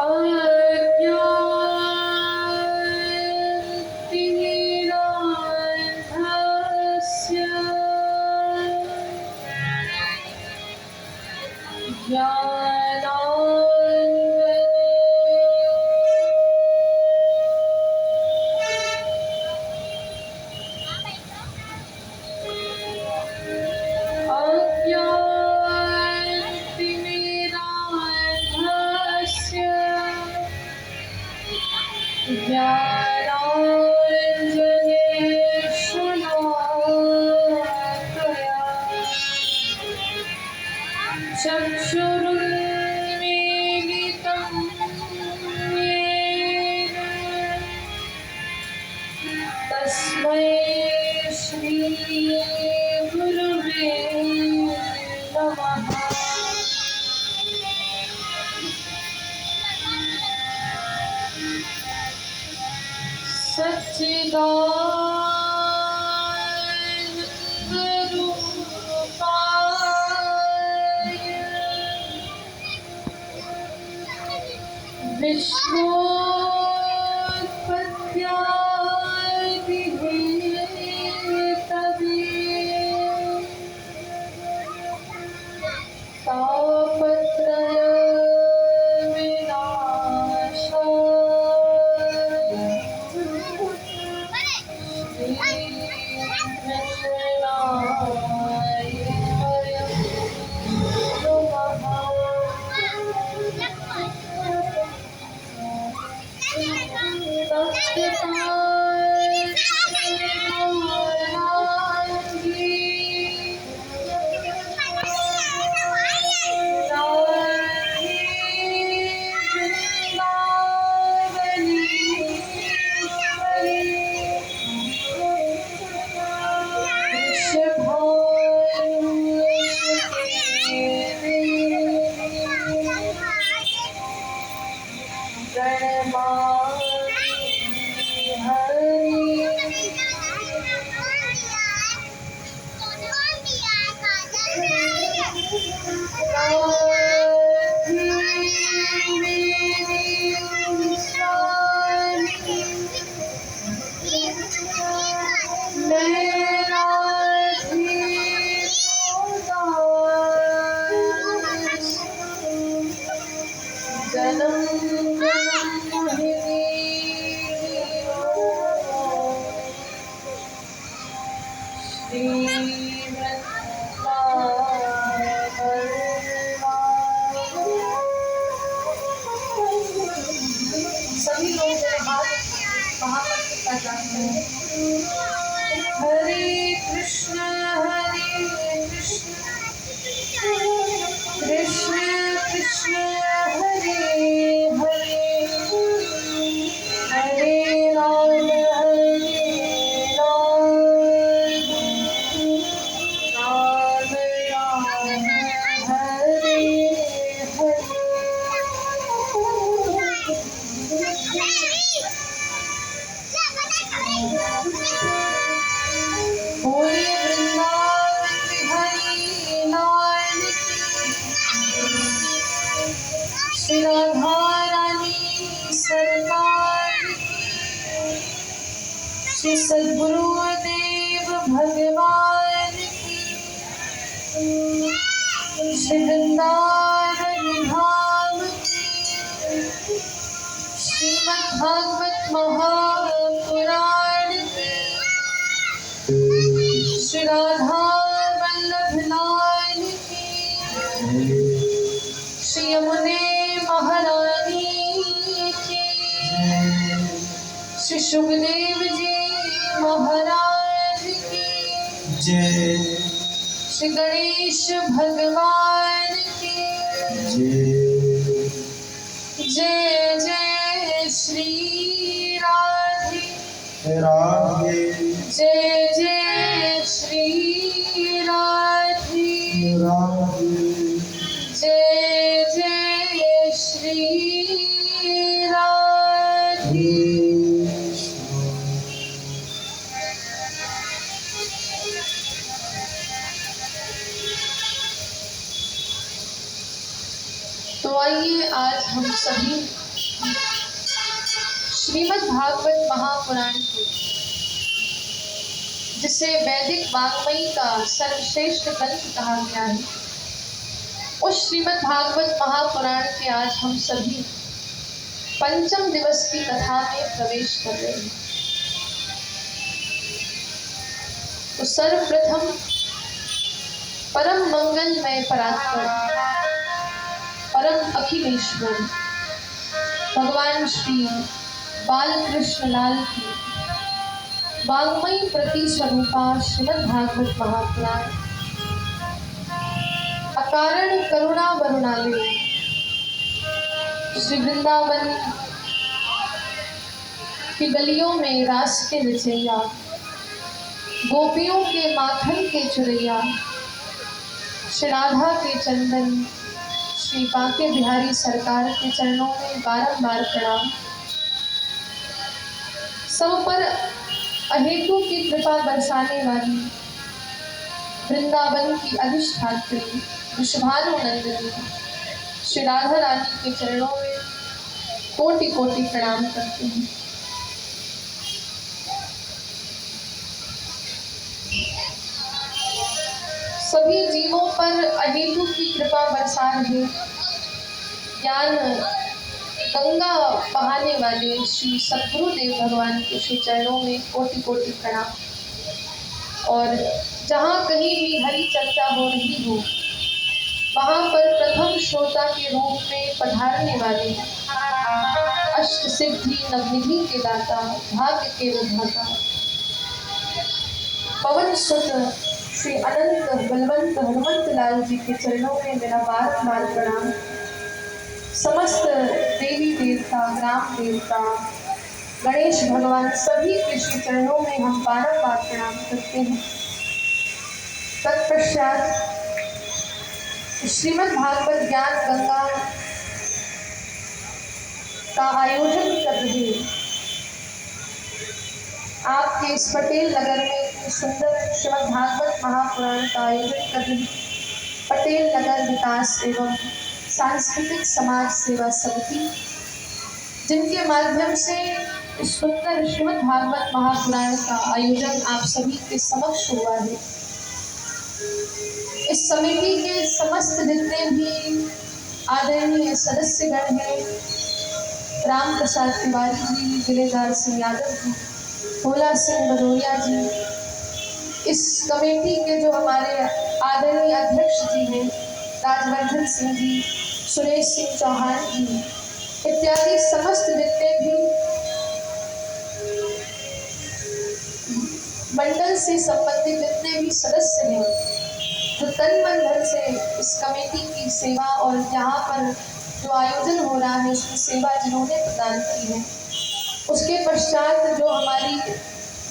अज्ञानतिमिरान्धस्य चक्षुरुन्मीलितं येन तस्मै श्री गुरुवे नमः। सच्चिदानन्दरूपाय विश्वोत्पत्त्यादिहेतवे तापत्रय विनाशाय श्रीकृष्णाय वयं सभी लोग हाथ वहां पर कितना जाते हैं। हरे कृष्ण कृष्ण कृष्ण हरे हरे हरे राम राम राम हरे हरे। पूरे वृंदावन बिहारी लाल श्री राधा रानी सरकार श्री सद्गुरुदेव भगवान श्री वृंदावन धाम श्रीमद् भागवत महापुराण श्री राधा वल्लभ लाल की श्री यमुने महारानी की श्री सुखदेव जी महाराज की जय श्री गणेश भगवान की जय जय श्री राधे राधे जय जय श्री राधे राधे जय जय श्री राधे। तो आइए आज हम सभी श्रीमद् भागवत महापुराण को, जिसे वैदिक वाङ्मयी का सर्वश्रेष्ठ ग्रंथ कहा गया है, उस श्रीमद् भागवत महापुराण के आज हम सभी पंचम दिवस की कथा में प्रवेश कर रहे हैं। तो सर्वप्रथम परम मंगलमय परात्पर परम अखिलेश्वर भगवान श्री बालकृष्ण लाल की वाङ्मयी प्रति स्वरूपा श्रीमद् भागवत महापुराण अकारण करुणा वरुणालय श्री वृंदावन की गलियों में रास के रचैया, गोपियों के माखन के चुरैया, श्री राधा के चंदन श्री बांके बिहारी सरकार के चरणों में बारंबार प्रणाम। सब पर अहेतु की कृपा बरसाने वाली वृंदावन की अधिष्ठात्री वृषभानुनंदिनी श्री राधा रानी के चरणों में कोटि कोटि प्रणाम करते हैं। सभी जीवों पर अहेतु की कृपा बरसा रहे ज्ञान गंगा बहाने वाले श्री सद्गुरुदेव भगवान के श्री चरणों में कोटि कोटि प्रणाम। और जहाँ कहीं भी हरि चर्चा हो रही हो, वहाँ पर प्रथम श्रोता के रूप में पधारने वाले अष्ट सिद्धि नवनिधि के दाता, भाग्य के विधाता, पवन सुत श्री अनंत बलवंत हनुमंत लाल जी के चरणों में मेरा बारंबार प्रणाम। समस्त देवी देवता, ग्राम देवता, गणेश भगवान सभी के श्री चरणों में हम बारंबार प्रणाम करते हैं। तत्पश्चात श्रीमद् भागवत ज्ञान गंगा का आयोजन कर रहे आपके इस पटेल नगर में इतनी सुंदर श्रीमद् भागवत महापुराण का आयोजन कर रही पटेल नगर विकास एवं सांस्कृतिक समाज सेवा समिति, जिनके माध्यम से इस सुंदर श्रीमद् भागवत महापुराण का आयोजन आप सभी के समक्ष हुआ है। इस समिति के समस्त जितने भी आदरणीय सदस्यगण हैं, राम प्रसाद तिवारी जी, दिलेदार सिंह यादव जी, भोला सिंह भदौरिया जी, इस कमेटी के जो हमारे आदरणीय अध्यक्ष जी हैं, राजवर्धन सिंह जी, सुरेश सिंह चौहान जी, इत्यादि समस्त जितने भी मंडल से संबंधित जितने भी सदस्य हैं, जो तन मन धन से इस कमेटी की सेवा और यहाँ पर जो आयोजन हो रहा है उसकी सेवा जिन्होंने प्रदान की है, उसके पश्चात जो हमारी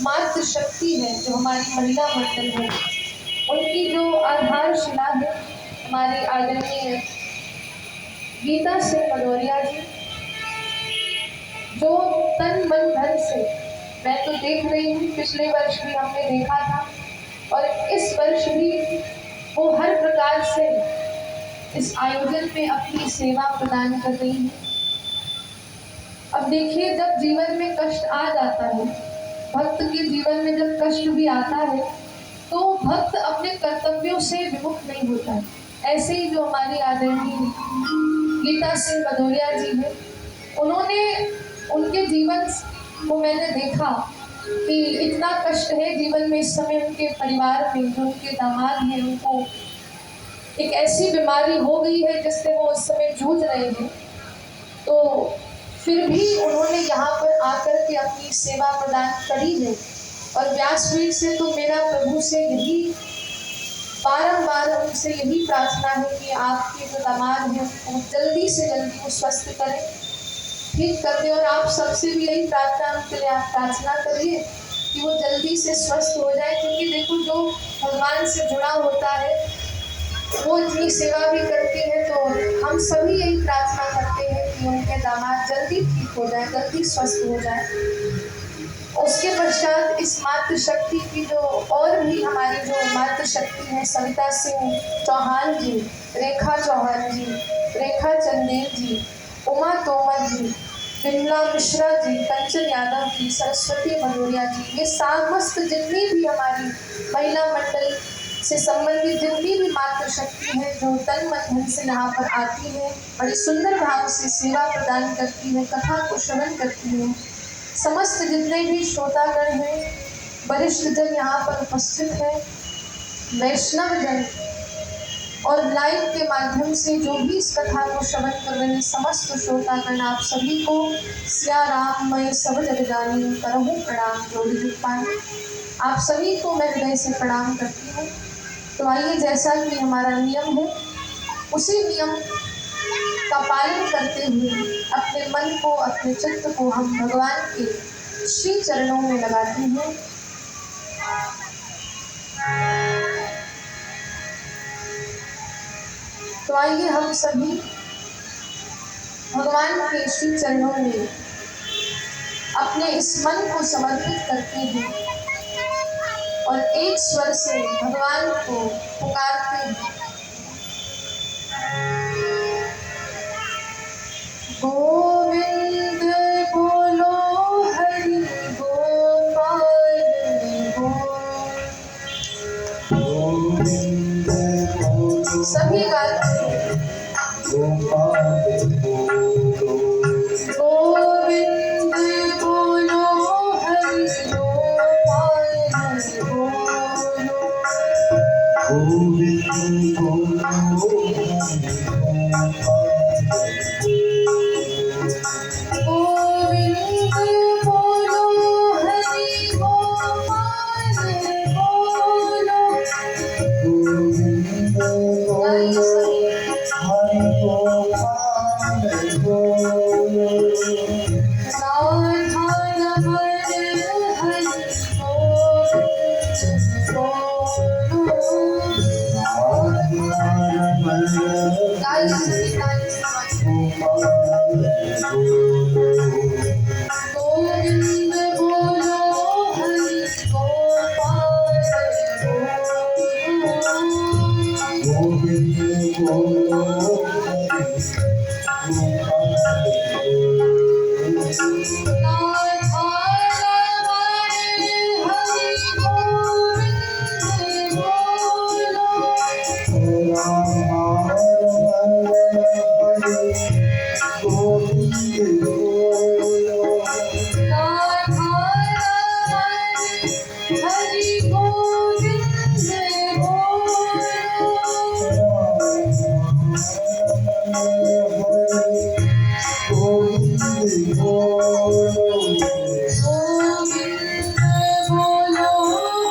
मातृशक्ति है, जो हमारी महिला मंडल है, उनकी जो आधारशिला है हमारी आदरणीय गीता सिंह भदौरिया जी, जो तन मन धन से, मैं तो देख रही हूँ पिछले वर्ष भी हमने देखा था और इस वर्ष भी वो हर प्रकार से इस आयोजन में अपनी सेवा प्रदान कर रही है। अब देखिए, जब जीवन में कष्ट आ जाता है, भक्त के जीवन में जब कष्ट भी आता है, तो भक्त अपने कर्तव्यों से विमुख नहीं होता है। ऐसे ही जो हमारी आदरणीय गीता सिंह भदौरिया जी हैं, उन्होंने उनके जीवन को मैंने देखा कि इतना कष्ट है जीवन में इस समय उनके परिवार में, जो उनके दामाद हैं, उनको एक ऐसी बीमारी हो गई है जिससे वो इस समय जूझ रहे हैं। तो फिर भी उन्होंने यहाँ पर आकर के अपनी सेवा प्रदान करी है। और व्यासपीठ से तो मेरा प्रभु से यही बारंबार उनसे यही प्रार्थना है कि आपके जो दामाद हैं उनको जल्दी से जल्दी वो स्वस्थ करें, ठीक कर दें। और आप सबसे भी यही प्रार्थना उनके लिए आप प्रार्थना करिए कि वो जल्दी से स्वस्थ हो जाए, क्योंकि देखो जो भगवान से जुड़ा होता है वो इतनी सेवा भी करती है, तो हम सभी यही प्रार्थना करते हैं कि उनके दामाद जल्दी ठीक हो जाए, जल्दी स्वस्थ हो जाए। उसके पश्चात इस मातृशक्ति की जो और भी हमारी जो मातृशक्ति है, सविता सिंह चौहान जी, रेखा चौहान जी, रेखा चंदेल जी, उमा तोमर जी, विमला मिश्रा जी, कंचन यादव जी, सरस्वती भदौरिया जी, ये समस्त जितनी भी हमारी महिला मंडल से संबंधित जितनी भी मातृशक्ति है जो तन मन धन से यहाँ पर आती है, बड़े सुंदर भाव से सेवा प्रदान करती है, कथा को श्रवण करती है, समस्त जितने भी श्रोतागण हैं, वरिष्ठ जन यहाँ पर उपस्थित है, वैष्णव जन और लाइव के माध्यम से जो भी इस कथा को श्रवण कर रहे हैं, समस्त श्रोतागण, आप सभी को सिया राम मैं सब जग जानी करहूँ प्रणाम जोड़ी जुग पानी। आप सभी को मैं हृदय से प्रणाम करती हूँ। तो आइए, जैसा कि हमारा नियम है, उसी नियम का पालन करते हुए अपने मन को, अपने चित्त को हम भगवान के श्री चरणों में लगाते हैं। तो आइए हम सभी भगवान के श्री चरणों में अपने इस मन को समर्पित करते हैं और एक स्वर से भगवान को पुकारते हैं। गोविंद बोलो हरि गोपाल गोविंद बोलो सभी गाते हैं। गोपाल बोलो गोविंद बोलो हरि गोपाल बोलो। गोविंद बोलो गोविंद बोलो हरि गोपाल बोलो। गोविंद बोलो हरि गोपाल बोलो राधा रमण हरि गोविंद बोलो। गाइए सभी, गाइए सभी। गोविंद बोलो हरि गोपाल बोलो। राधा रमण हरि गोविंद बोलो। राधा रमण हरि गोविंद बोलो। गोविंद बोलो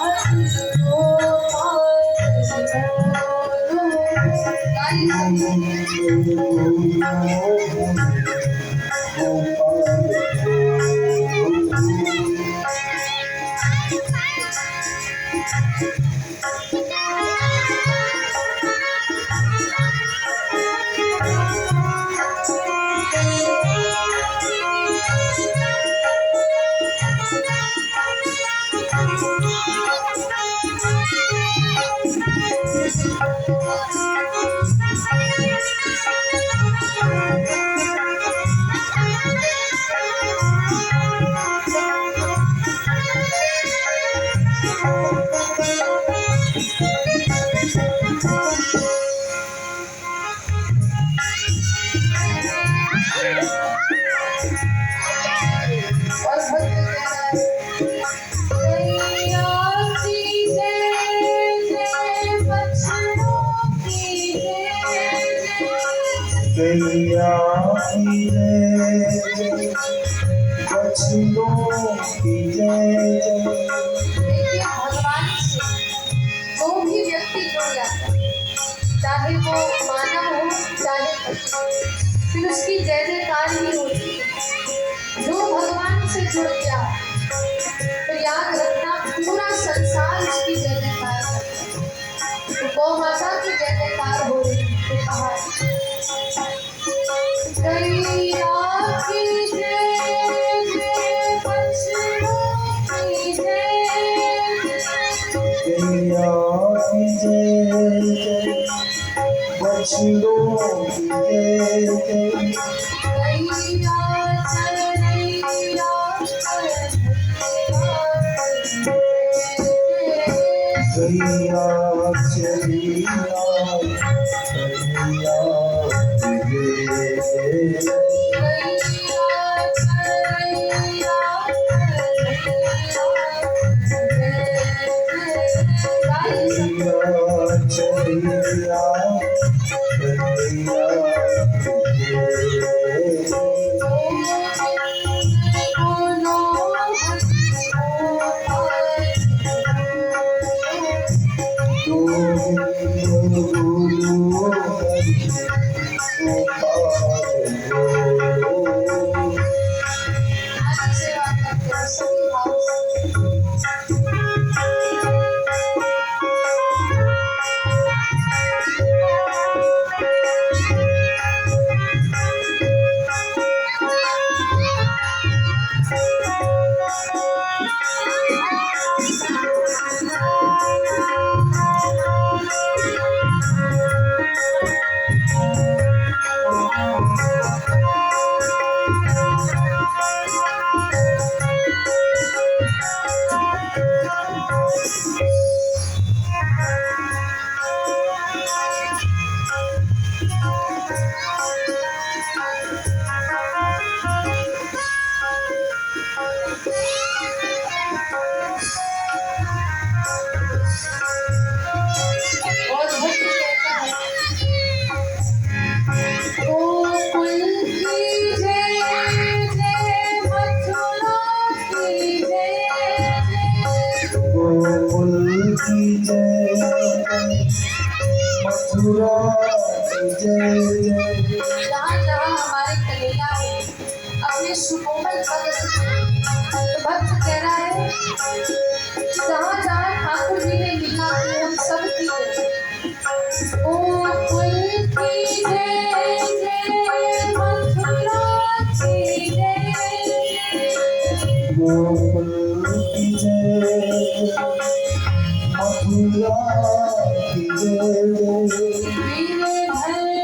हरि गोपाल बोलो। गाइए और भक्त कह रहा है, मैया की जय जय, बछड़ों की जय जय। गैया की जय बछड़ों की जय देखिए, भगवान से जो भी व्यक्ति जुड़ जाता है, चाहे वो मानव हो चाहे पशु, फिर उसकी जय जयकार ही होती है। जो भगवान से जुड़ गया तो याद रखना, पूरा संसार उसकी जय जयकार करता है। तो गौ माता की जय जयकार हो रही है। तो कहा, गैया की जय जय, बछड़ों की जय जय। गैया की जय बछड़ों की जय गैया चरावे चलिया चलिया चलिया चलिया मथुरा जय जय। जहाँ जहाँ हमारे कन्हैया अपने सुकोमल पद तो भक्त कह रहा है, जहाँ जहाँ ठाकुर जी ने लीला की हम सब की जय। ओ कुल की जय जय मथुरा की जय, गोकुल की जय मथुरा की जय। वीरे भले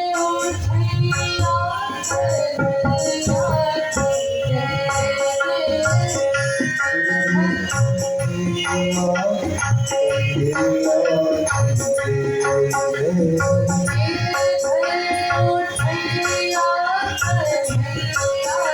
उठैया कन्हैया की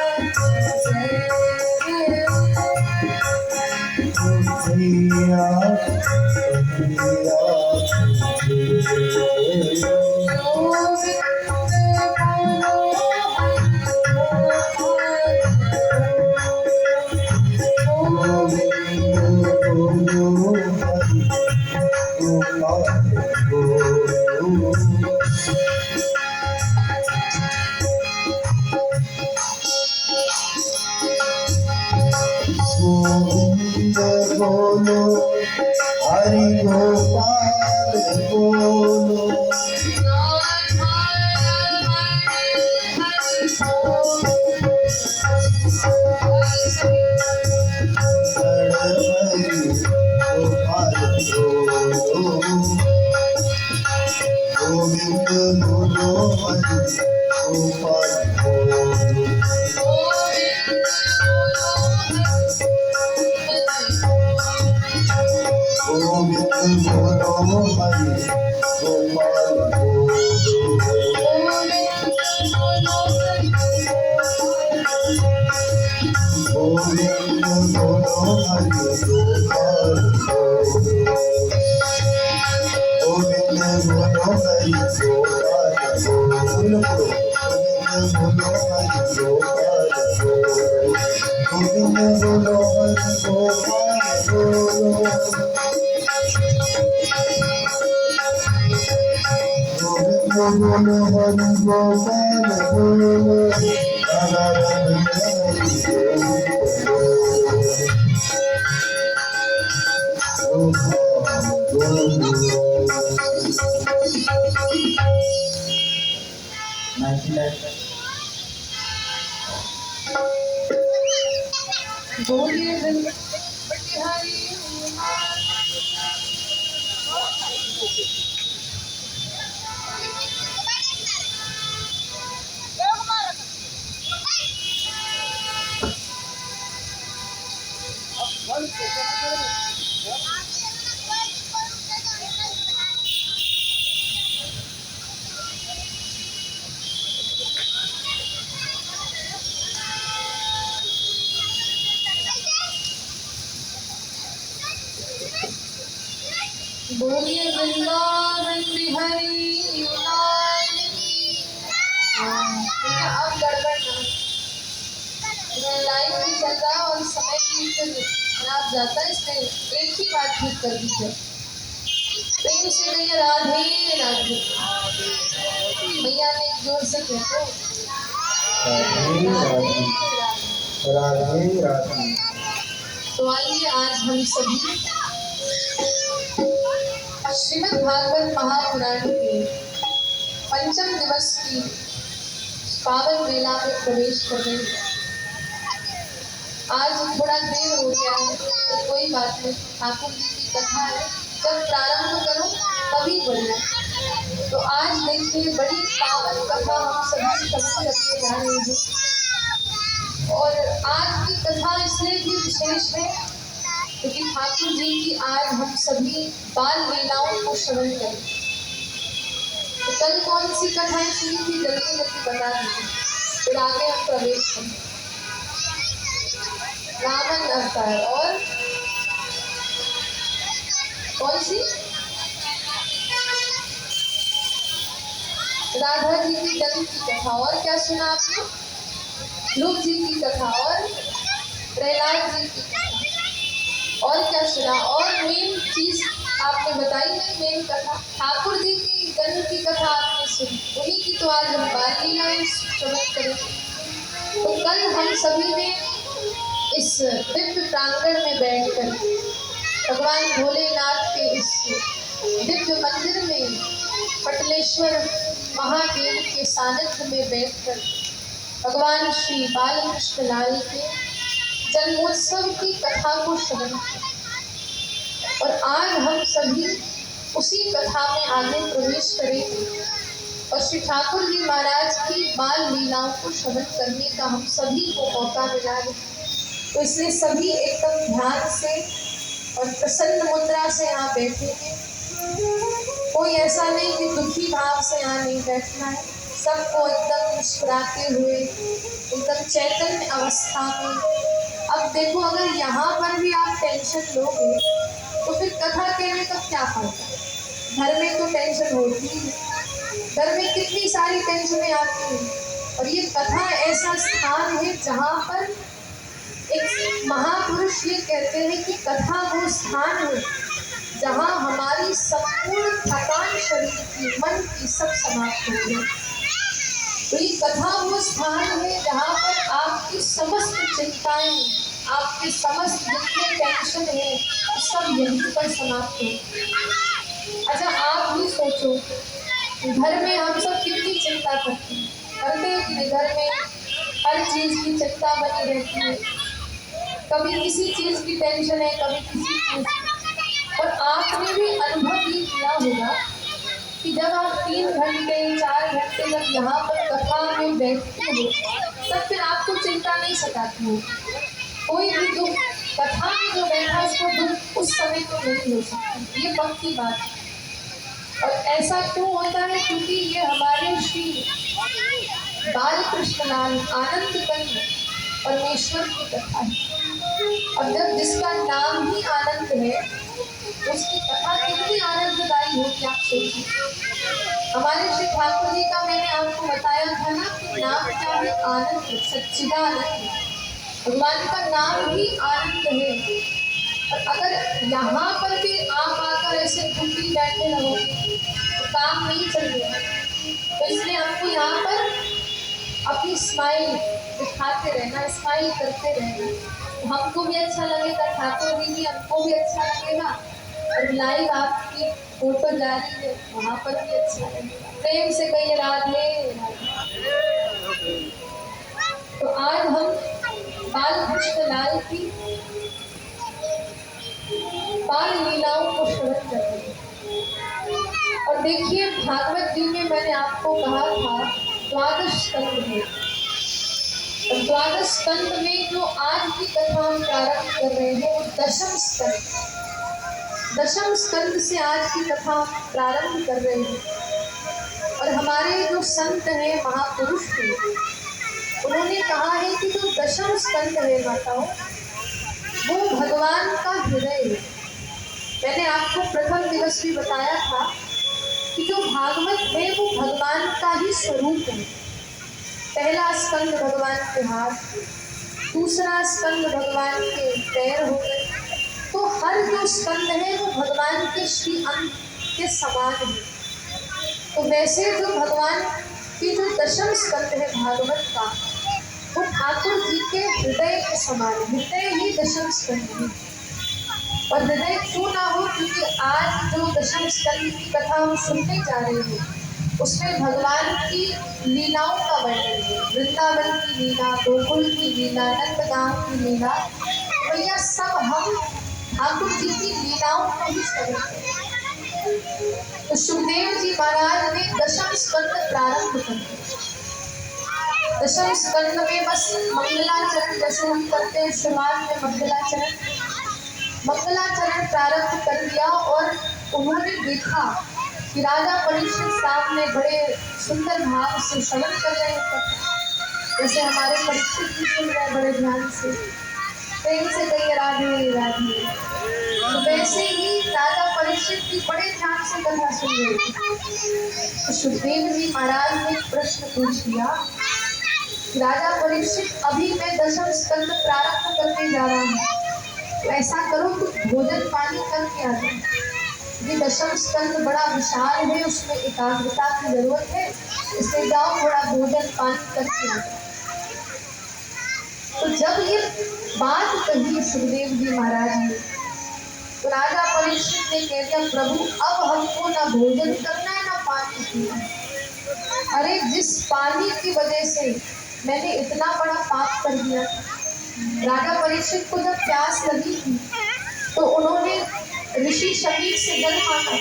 गोविंद बोलो हरि गोपाल बोलो। गोविंद बोलो हरि गोपाल बोलो। गोविंद बोलो हरि गोपाल गोविंद बोलो हरि गोपाल गोविंद बोलो हरि गोपाल गोविंद बोलो हरि गोपाल गोविंद बोलो हरि गोपाल बोलो हरि गोपाल बोलो। राधा बोलिए बिहारी बोलिए वृंदावन बिहारी लाल की। अब गड़बड़ ना, लाइव भी चल रहा और समय भी फिर खराब जाता है, इसलिए एक ही बात ठीक कर दीजिए। प्रेम से कहिए राधे राधे। भैया ने एक जोर से कहते राधे राधे राधे राधे। तो आइए आज हम सभी श्रीमद् भागवत महापुराण के पंचम दिवस की पावन वेला में प्रवेश कर रहे हैं। आज थोड़ा देर हो गया है तो कोई बात नहीं, ठाकुर जी की कथा है, जब प्रारंभ करो तभी बोलना। तो आज देखिए बड़ी पावन कथा हम सभी श्रवण करने जा रहे हैं। और आज की कथा इसलिए भी विशेष है क्योंकि ठाकुर जी की आज हम सभी बाल लीलाओं को श्रवण करें। तो कल कौन सी कथाएं सुनी थी जल्दी जल्दी बता दीजिए, फिर आगे हम प्रवेश करें। रावण अवतार और कौन सी? राधा जी की जन्म की कथा। और क्या सुना आपने? ध्रुव जी की कथा और प्रहलाद जी की कथा। और क्या सुना? और मेन चीज आपने बताई नहीं, मेन कथा ठाकुर जी की जन्म की कथा आपने सुनी, उन्हीं की तो आज हम बाल लीलाएं श्रवण करें। तो कल हम सभी ने इस दिव्य प्रांगण में बैठकर भगवान भोलेनाथ के इस दिव्य मंदिर में पटलेश्वर महादेव के सानिध्य में बैठकर भगवान श्री बालकृष्ण लाल के जन्मोत्सव की कथा को श्रवण किया। और आज हम सभी उसी कथा में आगे प्रवेश करेंगे और श्री ठाकुर जी महाराज की बाल लीलाओं को श्रवण करने का हम सभी को मौका मिला है। तो इसलिए सभी एकदम ध्यान से और प्रसन्न मुद्रा से यहाँ बैठे हैं। कोई ऐसा नहीं कि दुखी भाव से यहाँ नहीं बैठना है, सबको एकदम मुस्कुराते हुए एकदम चैतन्य अवस्था में। अब देखो अगर यहाँ पर भी आप टेंशन लोगे तो फिर कथा कहने का क्या फायदा? घर में तो टेंशन होती ही है, घर में कितनी सारी टेंशनें आती हैं। और ये कथा ऐसा स्थान है जहाँ पर एक महापुरुष ये कहते हैं कि कथा वो स्थान है जहाँ हमारी संपूर्ण थकान शरीर की, मन की सब समाप्त हो गई। तो ये कथा वो स्थान है जहाँ पर आपकी समस्त चिंताएं, आपके समस्त जितने टेंशन है सब यहीं पर समाप्त हो। अच्छा आप भी सोचो, घर में हम सब कितनी चिंता करते हैं कि घर में हर चीज की चिंता बनी रहती है, कभी किसी चीज की टेंशन है, कभी किसी चीज की। और आपने भी अनुभव ये किया होगा कि जब आप 3 घंटे 4 घंटे जब यहाँ पर कथा में बैठते हो तब फिर आपको चिंता नहीं सताती हो। कोई भी दुख कथा में जो बैठा उसको दुख उस समय तो नहीं हो सकता, ये पक्की बात है। और ऐसा क्यों होता है? क्योंकि ये हमारे श्री बालकृष्ण लाल आनंद कंद परमेश्वर की कथा है। और जब जिसका नाम ही आनंद है उसकी कथा कितनी आनंददायी होगी आप सोचिए। हमारे श्री ठाकुर जी का मैंने आपको बताया था ना कि नाम क्या है? आनंद, सच्चिदानंद। भगवान का नाम ही आनंद है। और अगर यहाँ पर भी आप आकर ऐसे दुखी बैठे रहोगे तो काम नहीं चलेगा। तो इसलिए आपको यहाँ पर अपनी स्माइल दिखाते रहना, स्माइल करते रहना। तो हमको भी अच्छा लगेगा, ठाकुर जी भी हमको भी अच्छा लगेगा। और लाइव आपकी फोटो जा रही है वहाँ पर भी अच्छा लगेगा। प्रेम से कहिए राधे राधे। तो आज हम बालकृष्ण लाल की बाल लीलाओं को श्रवण करते हैं। और देखिए भागवत जी में मैंने आपको कहा था द्वादश स्कंद है, और द्वादश स्कंद में जो आज की कथा हम प्रारंभ कर रहे हैं वो दशम स्कंद, दशम स्कंद से आज की कथा प्रारंभ कर रहे हैं। और हमारे जो संत हैं, महापुरुष हैं, उन्होंने कहा है कि जो दशम स्कंद है माताओं वो भगवान का हृदय है। मैंने आपको प्रथम दिवस भी बताया था कि जो भागवत है वो भगवान का ही स्वरूप है। पहला स्कंद भगवान के हाथ, दूसरा स्कंद भगवान के पैर हो गए। तो हर जो स्कंद है वो भगवान के श्री अंग के समान है। तो वैसे जो भगवान की जो दशम स्कंद है भागवत का, वो ठाकुर जी के हृदय के समान, हृदय ही दशम स्कंद है। और हृदय क्यों ना हो, क्योंकि आज जो दशम स्कंद की कथा हम सुनने जा रहे हैं उसमें भगवान की लीलाओं का वर्णन है। वृंदावन की लीला, गोकुल की लीला, नंदगांव की लीला, भैया सब हम ठाकुर जी की लीलाओं को ही समझते हैं। तो सुखदेव जी महाराज ने दशम स्कंद प्रारंभ कर दिया। दशम स्कंद में बस मंगलाचरण जैसे हम करते हैं, शुरुआत में मंगलाचरण प्रारंभ कर दिया। और उन्होंने देखा कि राजा परीक्षित साहब ने बड़े सुंदर भाव से श्रवण कर रहे हैं, जैसे हमारे परीक्षित भी सुन रहे हैं बड़े ध्यान से, प्रेम से कहिए राधे राधे। तो वैसे ही राजा परीक्षित भी बड़े ध्यान से कथा सुन रहे थे। तो सुखदेव जी महाराज ने प्रश्न पूछ दिया, राजा परीक्षित अभी मैं दशम स्कंद प्रारंभ करने जा रहा हूँ, तो ऐसा करो कुछ भोजन पानी करके आ जाओ। ये दशम स्कंद बड़ा विशाल है, उसमें एकाग्रता की जरूरत है, इसलिए जाओ थोड़ा भोजन पानी करके आ जाओ। तो जब ये बात कही सुखदेव जी महाराज ने, तो राजा परीक्षित ने कह दिया, प्रभु अब हमको ना भोजन करना है ना पानी पीना है। अरे जिस पानी की वजह से मैंने इतना बड़ा पाप कर दिया था। राजा परीक्षित को जब प्यास लगी थी तो उन्होंने ऋषि शमीक से जल मांगा।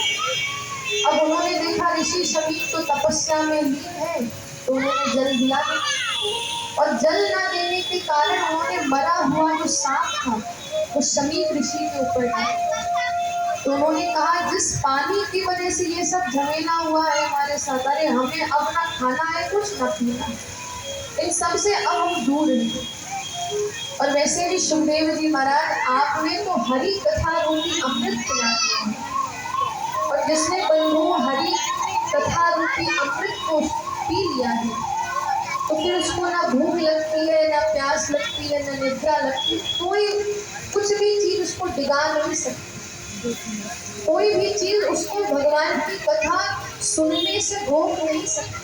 अब उन्होंने देखा ऋषि शमीक तो तपस्या में लीन है, तो उन्होंने जल दिया नहीं। और जल ना देने के कारण उन्होंने मरा हुआ जो सांप था वो शमीक ऋषि के ऊपर डाला। तो उन्होंने कहा, जिस पानी की वजह से ये सब झमेला हुआ है हमारे साथ, अरे हमें अब ना खाना है कुछ ना पीना है, इन सब से अब हम दूर हैं। और वैसे भी सुखदेव जी महाराज आपने तो हरि कथा रूपी अमृत पिला दिया, और जिसने बंधु हरि कथा रूपी अमृत को पी लिया है तो फिर उसको ना भूख लगती है, ना प्यास लगती है, ना निद्रा लगती है, कोई कुछ भी चीज उसको डिगा नहीं सकती, कोई भी चीज उसको भगवान की कथा सुनने से रोक नहीं सकती।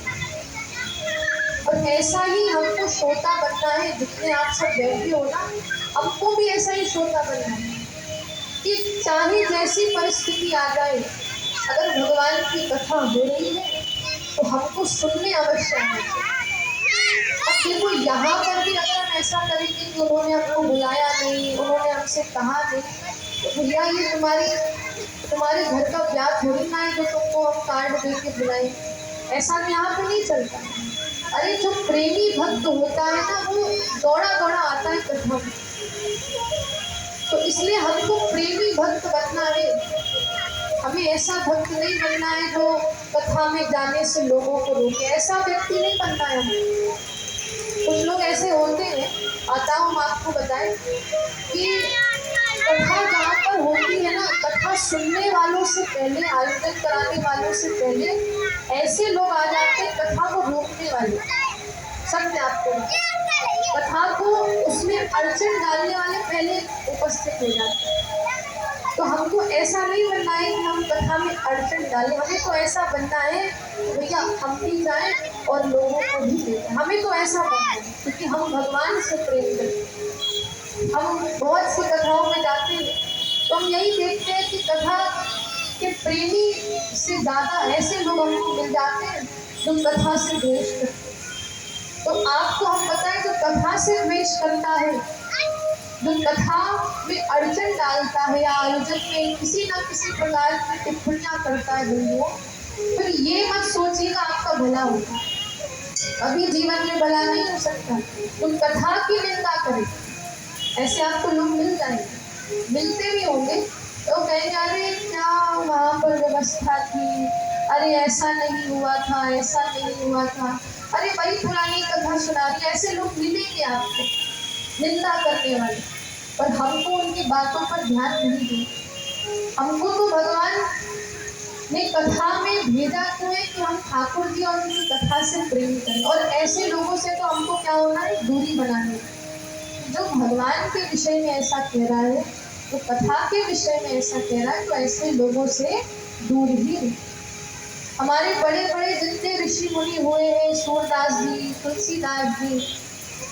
और ऐसा ही हमको श्रोता बनना है, जितने आप सब बैठे हो ना, हमको भी ऐसा ही श्रोता बनना है कि चाहे जैसी परिस्थिति आ जाए, अगर भगवान की कथा हो रही है तो हमको सुनने अवश्य आना चाहिए। अब देखो यहाँ पर भी अगर हम ऐसा करेंगे कि उन्होंने हमको बुलाया नहीं, उन्होंने हमसे कहा नहीं, तो भैया ये तुम्हारे घर का ब्याह थोड़ी ना है जो तुमको हम कार्ड दे के बुलाए, ऐसा भी यहाँ पे नहीं चलता। अरे जो प्रेमी भक्त होता है ना, वो दौड़ा दौड़ा आता है कथा में। तो इसलिए हमको प्रेमी भक्त बनना है, हमें ऐसा भक्त नहीं बनना है जो कथा में जाने से लोगों को रोके, ऐसा व्यक्ति नहीं बनना है हमें। कुछ लोग ऐसे होते हैं, आता हूँ आपको बताएं कि कथा जहाँ पर होती है ना, कथा सुनने वालों से पहले, आयोजन कराने वालों से पहले ऐसे लोग आ जाते हैं कथा को रोकने वाले। सत्य आपको, कथा को उसमें अड़चन डालने वाले पहले उपस्थित हो जाते हैं। तो हमको ऐसा नहीं बनना है कि हम कथा में अड़चन डालें, हमें तो ऐसा बनना है भैया हम भी जाएं और लोगों को भी दें। हमें तो ऐसा बनना है क्योंकि हम भगवान से प्रेम करते हैं। हम बहुत सी कथाओं में जाते हैं तो हम यही देखते हैं कि कथा के प्रेमी से ज़्यादा ऐसे लोग हमको मिल जाते हैं जो कथा से द्वेष करते हैं। तो आपको हम बताएं, जो कथा से द्वेष करता है, जो कथा में अड़चन डालता है या आयोजन में किसी न किसी प्रकार की टिप्पणियां करता है बंधुओं, फिर ये मत सोचिएगा आपका भला होगा, अभी जीवन में भला नहीं हो सकता। तुम कथा की निंदा करें, ऐसे आपको लोग मिल जाएंगे, मिलते भी होंगे, तो कहेंगे अरे क्या वहाँ पर व्यवस्था थी, अरे ऐसा नहीं हुआ था, ऐसा नहीं हुआ था, अरे वही पुरानी कथा सुना रही। ऐसे लोग मिलेंगे आपको निंदा करने वाले, पर हमको उनकी बातों पर ध्यान नहीं दें। हमको तो भगवान ने कथा में भेजा क्यों है कि हम ठाकुर जी और उनकी कथा से प्रेम करें, और ऐसे लोगों से तो हमको क्या होना है, दूरी बनानी है। जो भगवान के विषय में ऐसा कह रहा है, तो कथा के विषय में ऐसा कह रहा है, तो ऐसे लोगों से दूर ही रहे। हमारे बड़े बड़े जितने ऋषि मुनि हुए हैं, सूरदास जी, तुलसीदास जी,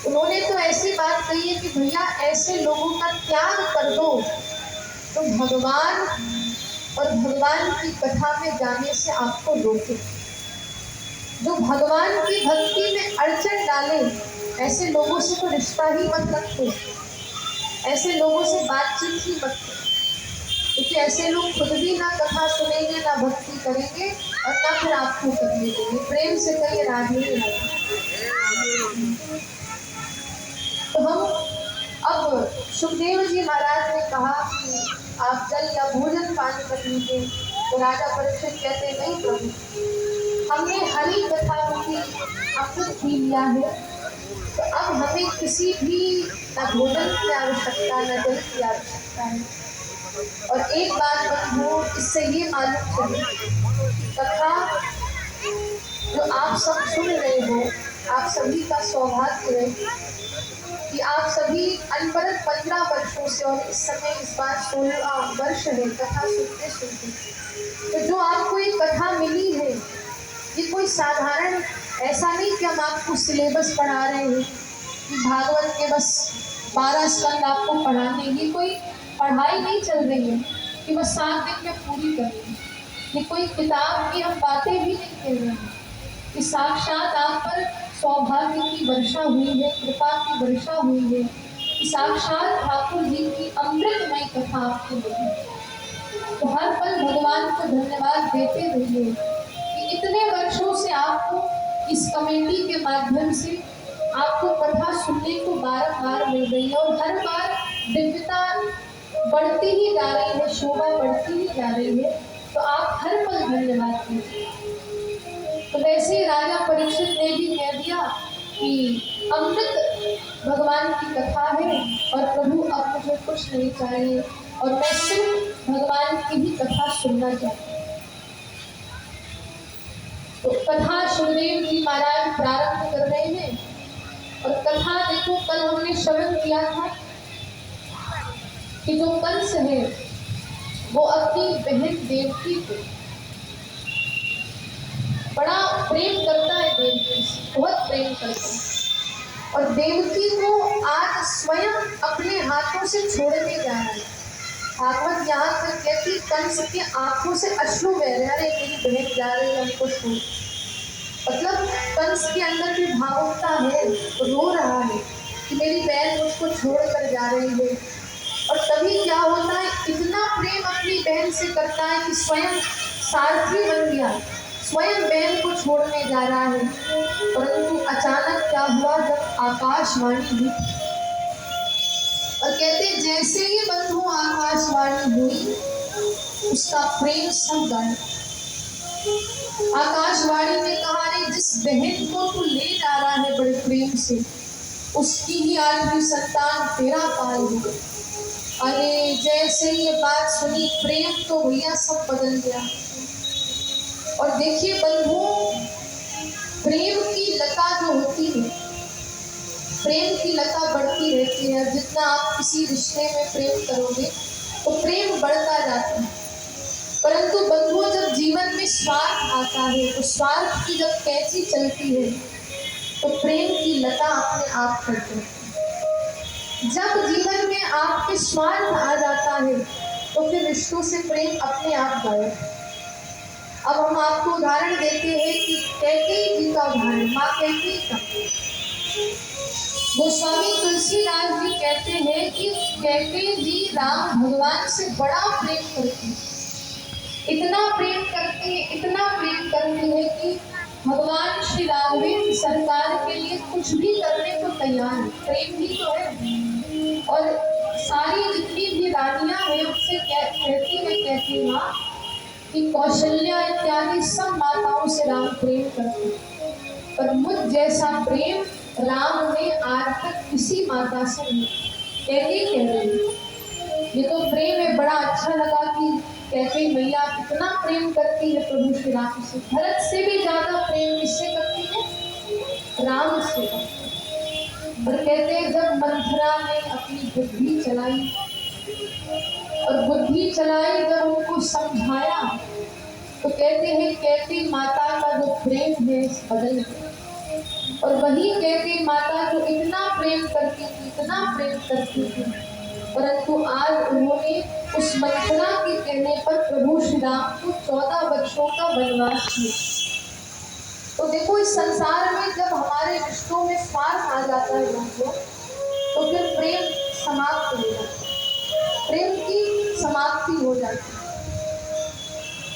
उन्होंने तो ऐसी बात कही है कि भैया ऐसे लोगों का त्याग कर दो तो भगवान और भगवान की कथा में जाने से आपको रोके। जो भगवान की भक्ति में अड़चन डाले, ऐसे लोगों से तो रिश्ता ही मत रखो, ऐसे लोगों से बातचीत ही मत करो, क्योंकि ऐसे लोग खुद भी ना कथा सुनेंगे, ना भक्ति करेंगे, और ना फिर आपको करने देंगे। प्रेम से कहिए राधे राधे। तो हम अब सुखदेव जी महाराज ने कहा कि आप जल या भोजन पान कर लीजिए, तो राजा परीक्षित कहते नहीं प्रभु, हमने हरी कथा की अमृत पी लिया है, तो अब हमें किसी भी न भोजन की आवश्यकता न जल की आवश्यकता है। और एक बात बंधु, इससे ये मालूम चले, कथा जो आप सब सुन रहे हो, आप सभी का सौभाग्य है कि आप सभी अनवरत 15 वर्षों से, और इस समय इस बार 16वां वर्ष है कथा सुनते सुनते, तो जो आपको ये कथा मिली है, ये कोई साधारण ऐसा नहीं कि हम आपको सिलेबस पढ़ा रहे हैं कि भागवत के बस 12 स्कंद आपको पढ़ाने, ये कोई पढ़ाई नहीं चल रही है कि बस 7 दिन में पूरी करेंगे। ये कोई किताब की हम बातें भी नहीं कर रहे हैं, कि साक्षात आप पर सौभाग्य की वर्षा हुई है, कृपा की वर्षा हुई है, कि साक्षात ठाकुर जी की अमृतमय कथा आपको मिली। तो हर पल भगवान को धन्यवाद देते रहिए कि इतने वर्षों से आपको इस कमेटी के माध्यम से आपको कथा सुनने को बार मिल रही है, और हर बार दिव्यता बढ़ती ही जा रही है, शोभा बढ़ती ही जा रही है। तो आप हर पल धन्यवाद दीजिए। तो वैसे राजा परीक्षित ने भी कह दिया कि अमृत भगवान की कथा है, और प्रभु अब मुझे कुछ नहीं चाहिए, और मैं सिर्फ भगवान की ही कथा सुनना चाहती हूँ। तो कथा सुखदेव जी महाराज प्रारंभ कर रहे हैं, और कथा देखो कल हमने श्रवण किया था कि जो कंस है वो अपनी बहन देवकी को बड़ा प्रेम करता है, देवकी से बहुत प्रेम करता है, और देवकी को आज स्वयं अपने हाथों से छोड़ने जा रहा है। भागवत यहाँ तक कहती कंस की आंखों से अश्रु बह रहे, अरे मेरी बहन जा रही है हमको छोड़। मतलब कंस के अंदर भी भावुकता है, रो रहा है कि मेरी बहन मुझको छोड़ कर जा रही है। और तभी क्या होता है, इतना प्रेम अपनी बहन से करता है कि स्वयं सारथी बन गया, स्वयं बहन को छोड़ने जा रहा है। परंतु अचानक क्या हुआ, जब आकाशवाणी हुई, और कहते जैसे ही बंधु आकाशवाणी हुई, उसका प्रेम सब गायब। आकाशवाणी ने कहा, रे जिस बहन को तू ले जा रहा है बड़े प्रेम से, उसकी ही 8वीं संतान तेरा काल हो। अरे जैसे ये बात सुनी, प्रेम तो भैया सब बदल गया। और देखिए बंधु, प्रेम की लता जो होती है, प्रेम की लता बढ़ती रहती है। जितना आप किसी रिश्ते में प्रेम करोगे तो प्रेम बढ़ता जाता है। परंतु बंधु, जब जीवन में स्वार्थ आता है, तो स्वार्थ की जब कैंची चलती है, तो प्रेम की लता अपने आप कटती है। जब जीवन में आपके स्वार्थ आ जाता है, तो फिर रिश्तों से प्रेम अपने आप गायब। अब हम आपको उदाहरण देते हैं कि कैकेयी जी का उदाहरण, माँ कैकेयी का। गोस्वामी तुलसीदास जी कहते हैं कि कैकेयी जी राम भगवान से बड़ा प्रेम करती है, इतना प्रेम करती है, इतना प्रेम करती है कि भगवान श्री राघवेंद्र सरकार के लिए कुछ भी करने को तैयार है। प्रेम ही तो है। और सारी जितनी भी रानियां हैं उससे कहती माँ कि कौशल्या इत्यादि सब माताओं से राम प्रेम करते, पर मुझ जैसा प्रेम राम ने आज तक किसी माता से नहीं। कह रही ये तो प्रेम है। बड़ा अच्छा लगा कि कैसे मैया इतना प्रेम करती है प्रभु श्री राम से। भरत से भी ज्यादा प्रेम किससे करती है? राम से करती है। और कहते हैं जब मंथरा ने अपनी बुद्धि चलाई, और बुद्धि चलाई जब उनको समझाया, तो कहते हैं कैके माता का जो प्रेम है बदल गया। और वही कैके माता जो इतना प्रेम करती थी, इतना प्रेम करती थी, परंतु आज उन्होंने उस मंथरा के कहने पर प्रभु श्री राम को 14 वर्षों का वनवास दिया। तो देखो इस संसार में जब हमारे रिश्तों में स्वार्थ आ जाता है लोगों, तो फिर प्रेम समाप्त हो जाता है, प्रेम की समाप्ति हो जाती है।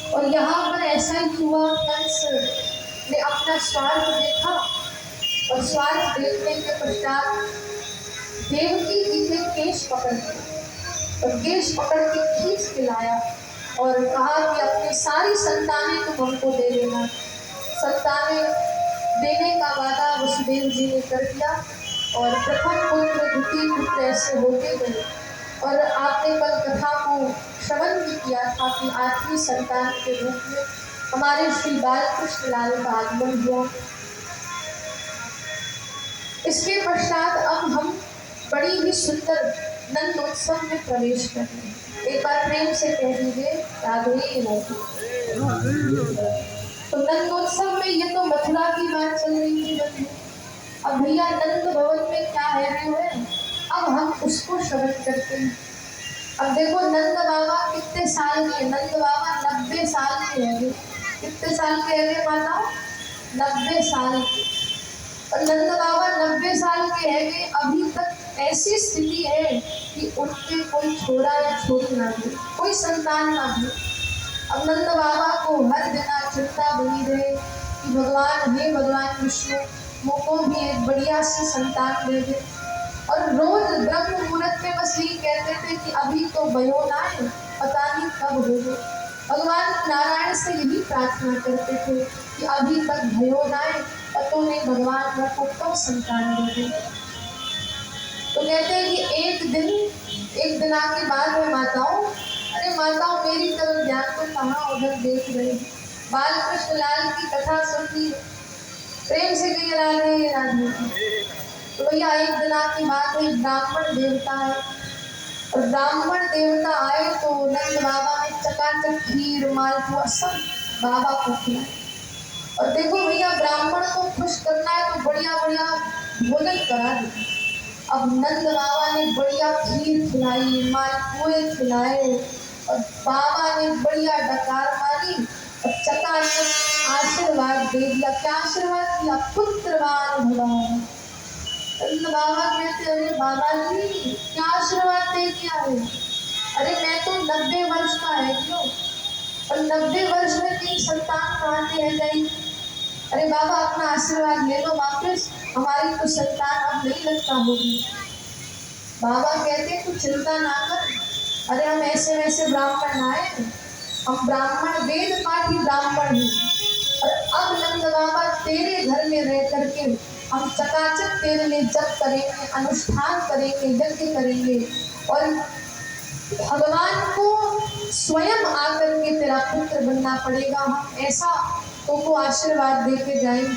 और यहाँ पर ऐसा ही हुआ, कंस ने अपना स्वार्थ देखा, और स्वार्थ देखने के पश्चात देवकी जी के केश पकड़ लिया, और केश पकड़ के खींच के लाया और कहा कि अपनी सारी संतानें तुम हमको दे देना। संतानें देने का वादा वसुदेव जी ने कर दिया, और प्रथम पुत्र द्वितीय पुत्र ऐसे होते गए। और आपने कल कथा को श्रवण भी किया था कि 8वीं संतान के रूप में हमारे श्री बालकृष्ण लाल का आगमन हुआ। इसके पश्चात अब हम बड़ी ही सुंदर नंदोत्सव में प्रवेश कर रहे हैं। एक बार प्रेम से कह दीजिए राधे राधे। तो नंदोत्सव में ये तो मथुरा की बात चल रही थी बंधु। अब भैया नंद भवन में क्या है, अब हम उसको श्रवण करते हैं। अब देखो नंद बाबा कितने साल के, नंद बाबा 90 साल के हैं। कितने साल के हैं माता? 90 साल के। और नंद बाबा 90 साल के हैं, अभी तक ऐसी स्थिति है कि उनके कोई छोरा या छोरी ना हो, कोई संतान ना हो। अब नंद बाबा को हर दिन चिंता बनी रहे कि भगवान, हे भगवान विष्णु, मुझको भी एक बढ़िया सी संतान दे दे। और रोज ब्रह्म मुहूर्त में बस यही कहते थे कि अभी तो भयो ना है, पता नहीं कब होगा। भगवान नारायण से यही प्रार्थना करते थे कि अभी तक भयो ना है, पतो नहीं भगवान मुझको कब संतान दे दे। तो कहते हैं कि एक दिन आके बाद में माताओं, अरे माताओं मेरी तरफ ध्यान तो कहाँ उधर देख रही। बालकृष्ण लाल की कथा सुनती, प्रेम से कही राधे राधे। तो भैया एक दिन की बात है, ब्राह्मण देवता है, और ब्राह्मण देवता आए तो नंद बाबा ने चकाचक खीर मालपुआ सब बाबा को खिलाया। और देखो भैया ब्राह्मण को खुश करना है तो बढ़िया बढ़िया भोजन करा दिया। अब नंद बाबा ने बढ़िया खीर खिलाई, मालपुए खिलाए, और बाबा ने बढ़िया डकार मारी और चकाचक आशीर्वाद दे दिया। क्या आशीर्वाद दिया? पुत्रवान भव। नंद बाबा कहते, अरे बाबा जी क्या आशीर्वाद दे दिया है? अरे मैं तो 90 वर्ष का है क्यों, और 90 वर्ष में कहीं संतान कहाँ से रह गई। अरे बाबा अपना आशीर्वाद ले लो वापस, हमारी तो संतान अब नहीं लगता होगी। बाबा कहते तू चिंता ना कर, अरे हम ऐसे वैसे ब्राह्मण आए, हम ब्राह्मण वेद पाठी ब्राह्मण हैं, और अब नंद बाबा तेरे घर में रह करके हम चकाचक तेरे लिए जप करेंगे, अनुष्ठान करेंगे, यज्ञ करेंगे, और भगवान को स्वयं आकर के तेरा पुत्र बनना पड़ेगा। हम ऐसा तो आशीर्वाद दे के जाएंगे।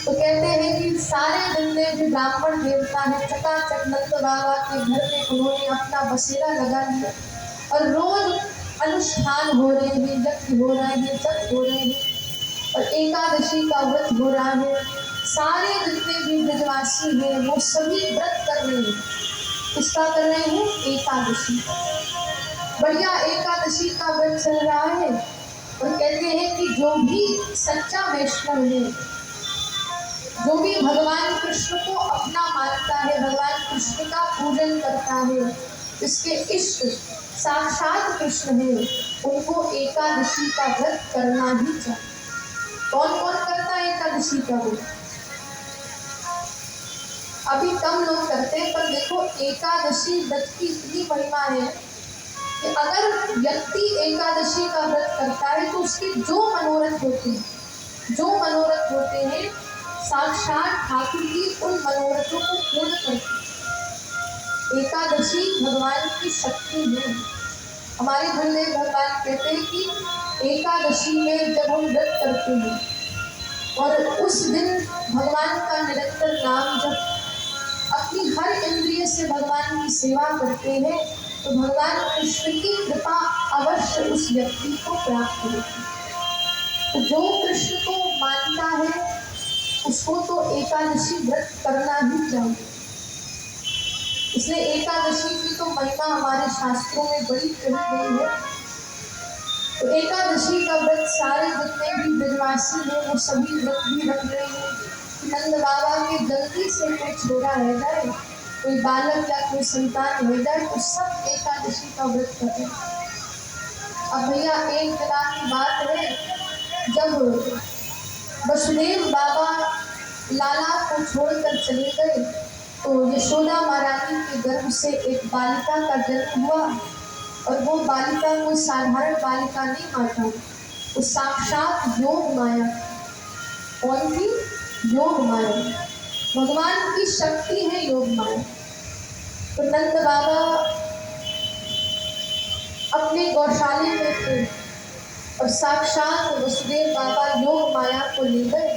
तो कहते हैं कि सारे जितने भी ब्राह्मण देवता हैं चकाचक नंद बाबा के घर में उन्होंने अपना बसेरा लगा लिया, और रोज अनुष्ठान हो रहे हैं, यज्ञ हो रहे हैं, जप हो रहे हैं, और एकादशी का व्रत हो रहा है। सारे जितने भी ब्रजवासी हैं वो सभी व्रत कर रहे हैं। किसका कर रहे हैं? एकादशी का। बढ़िया एकादशी का व्रत चल रहा है। और कहते हैं कि जो भी सच्चा वैष्णव है, जो भी भगवान कृष्ण को अपना मानता है, भगवान कृष्ण का पूजन करता है, इसके इष्ट साक्षात कृष्ण है, उनको एकादशी का व्रत करना ही चाहिए। कौन कौन करता है एकादशी का व्रत? अभी कम लोग करते हैं, पर देखो एकादशी व्रत की इतनी महिमा है कि अगर व्यक्ति एकादशी का व्रत करता है तो उसके जो मनोरथ होते हैं साक्षात ठाकुर जी उन मनोरथों को पूर्ण करते हैं। एकादशी भगवान की शक्ति है। हमारे गुरुदेव भगवान कहते हैं कि एकादशी में जब हम व्रत करते हैं और उस दिन भगवान का निरंतर नाम जब अपनी हर इंद्रिय से भगवान की सेवा करते हैं तो भगवान कृष्ण की कृपा अवश्य उस व्यक्ति को प्राप्त होती है। तो जो कृष्ण को मानता है उसको तो एकादशी व्रत करना ही चाहिए। इसलिए एकादशी की तो महिमा हमारे शास्त्रों में बड़ी कही गई है। तो एकादशी का व्रत सारे जितने भी ब्रजवासी हैं वो सभी व्रत भी रख रहे हैं। नंद बाबा के जल्दी से कोई छोरा रह जाए, कोई बालक या कोई संतान रह जाए तो सब एकादशी का व्रत करते हैं। अब भैया एक दिना की बात है, जब वसुदेव बाबा लाला को छोड़कर चले गए तो यशोदा महारानी के गर्भ से एक बालिका का जन्म हुआ और वो बालिका कोई साधारण बालिका नहीं माता, वो साक्षात योग माया। कौन थी? योग माया। भगवान की शक्ति है योग माया। तो नंद बाबा अपने गौशाले में थे और साक्षात वसुदेव बाबा योग माया को ले गए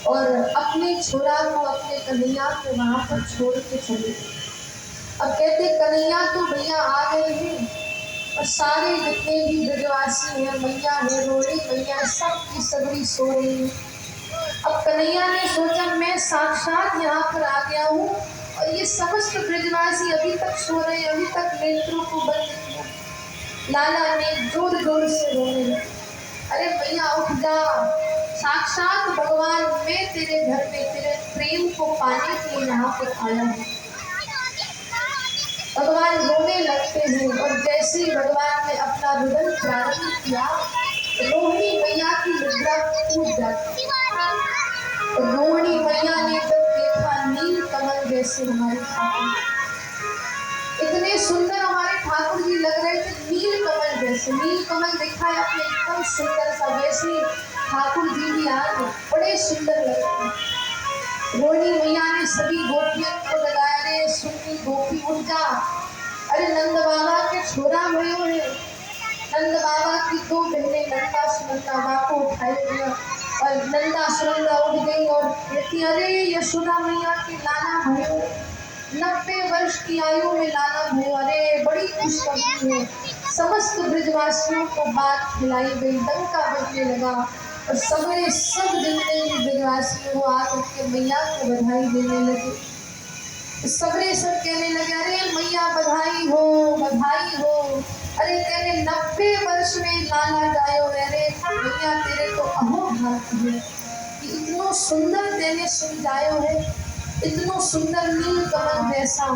और अपने छोरा को, अपने कन्हैया को वहां पर छोड़ के चले। अब कहते कन्हैया तो भैया आ गए हैं और सारे जितने भी ब्रजवासी हैं, मैया है, रोड़ी मैया, सब की सबरी सो रही है। अब कन्हैया ने सोचा मैं साक्षात यहाँ पर आ गया हूँ और ये समस्त ब्रजवासी अभी तक सो रहे हैं, अभी तक नेत्रों को बंद किया। लाला ने जोर जोर से रोने लगे, अरे भैया उठ जा, साक्षात भगवान मैं तेरे घर में तेरे प्रेम को पाने के लिए यहाँ पर आया हूँ। भगवान रोने लगते हैं और जैसे ही भगवान ने अपना रुदन प्रारंभ किया रोहिणी मैया की मुद्रा टूट जाती। रोहिणी मैया ने जब देखा नील कमल जैसे हमारे ठाकुर, इतने सुंदर हमारे ठाकुर जी लग रहे थे, नील कमल जैसे। नील कमल देखा है आपने, एकदम सुंदर सा, वैसे ठाकुर जी भी आज बड़े सुंदर लगते हैं। रोहिणी मैया ने सभी गोपियों को लगाया, रे सुनी गोपी उठ जा, अरे नंद बाबा के छोरा भयो है। नंद बाबा की दो बहनें नंदा सुनंदा माँ को उठाए दिया और नंदा सुनंदा उठ गई और कहती अरे यशोदा मैया के लाला भयो, 90 वर्ष की आयु में लाला भयो, अरे बड़ी खुशखबरी है। समस्त ब्रजवासियों को बात खिलाई गई, डंका बजने लगा और सबरे सब जितने भी ब्रजवासी वो आकर के मैया को बधाई देने लगे। सबरे सब कहने लगे अरे मैया बधाई हो, बधाई हो। अरे कहने 90 वर्ष में लाला जायो, अरे मैया तेरे तो अहो भाग्य है कि इतनो सुंदर तेने सुन जायो है, इतनो सुंदर नील कमल जैसा,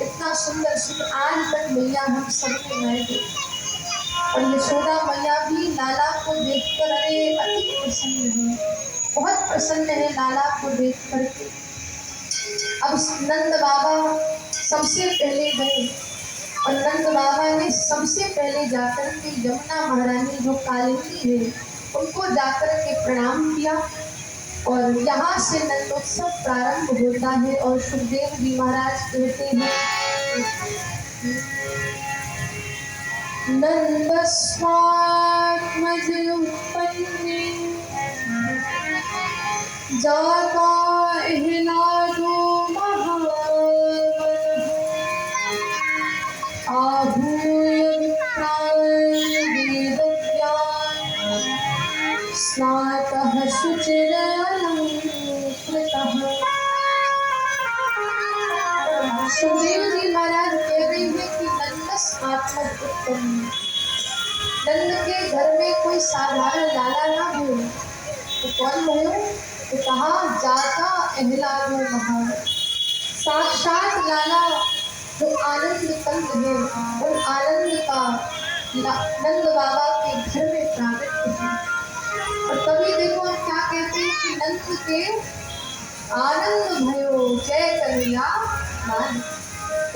इतना सुंदर सुन आज तक मैया हम सबने गाए थे। और यशोदा मैया भी लाला को देखकर अरे अति प्रसन्न है, बहुत प्रसन्न है लाला को देख करके। अब नंद बाबा सबसे पहले गए और नंद बाबा ने सबसे पहले जाकर के यमुना महारानी जो कालिंदी है उनको जाकर के प्रणाम किया और यहाँ से नंदोत्सव प्रारंभ होता है। और सुखदेव जी महाराज कहते हैं नंदस्वात्मज उत्पन्ने जाता हिलादो महावनः आहूय विप्रान् वेदज्ञान स्नातः शुचिरलंकृतः। सुखदेव जी महाराज कह रहे हैं कि नंदस आत्मज उत्पन्न, नंद के घर में कोई साधारण लाला ना हो तो कौन हो? तो कहा जाता अहलादो महावनः, साक्षात लाला जो आनंद कंद है उन आनंद का नंद बाबा के घर में प्राकट्य है। और तभी देखो हम क्या कहते हैं कि नंद के आनंद भयो जय कन्हैया मान।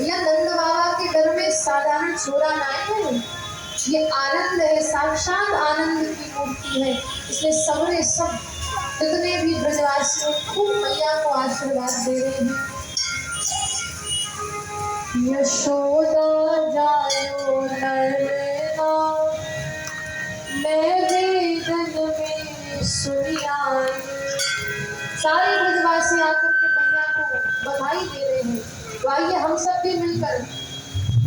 या नंद बाबा के घर में साधारण छोरा ना है, ये आनंद है, साक्षात आनंद की मूर्ति है। इसलिए सबरे सब जितने भी ब्रजवासी खूब मैया को आशीर्वाद दे रहे हैं। यशोदा जायो नरना, मैं वेदन में सुनिया। सारे ब्रजवासी आकर के मैया को बधाई दे रहे हैं। तो आइए हम सब भी मिलकर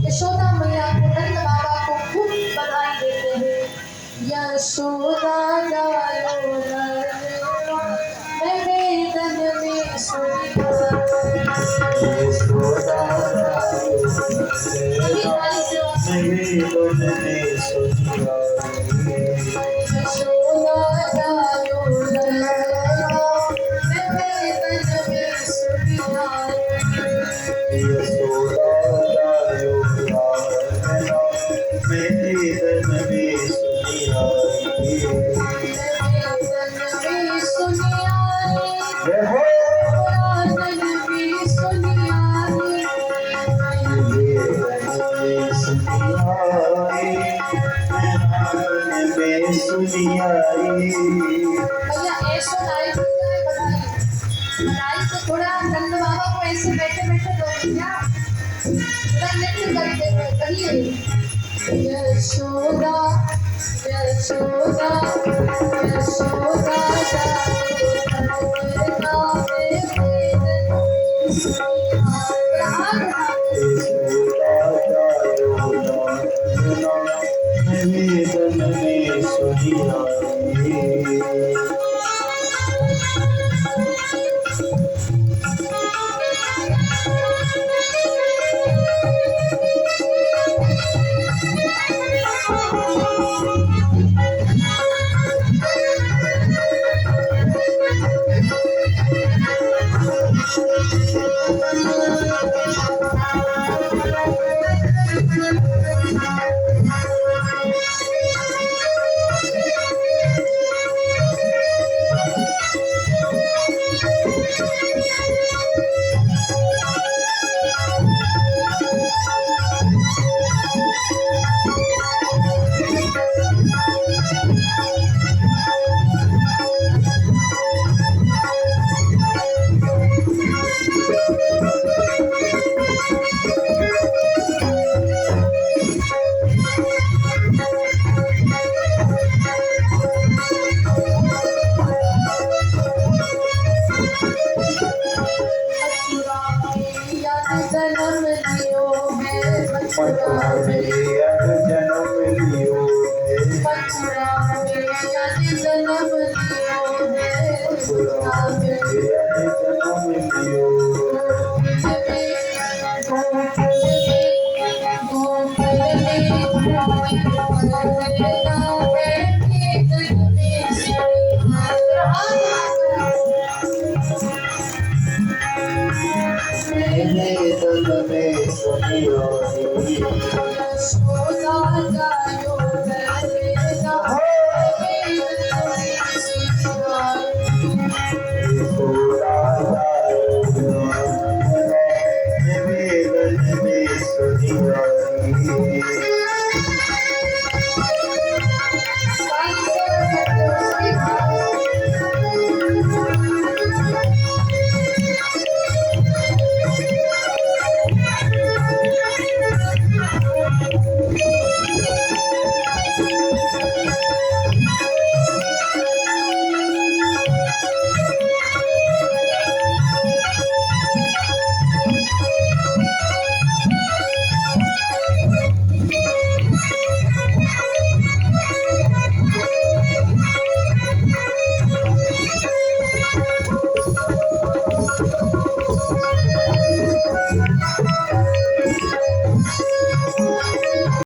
यशोदा मैया को, नंद बाबा को खूब बधाई देते हैं। यशोदा जायो नरना, मैं वेदन में सुनिया। यशोदा जायो सभी ताली से वेदन में सुनिया। यशोदा जायो नरना, मैं वेदन में सुनिया। यशोदा जायो नरना, मैं वेदन में सुनिया। जय हो थोड़ा नंद बाबा को ऐसे बैठे बैठे दो क्या, थोड़ा नृत्य करते हुए करिए। यशोदा यशोदा यशोदा वेदन में सुनिया। जन्म लियो है मथुरा में अब जन्म लियो है। मथुरा में जन्म लियो है। मथुरा में अब जन्म लियो। वेदन में सुनिया।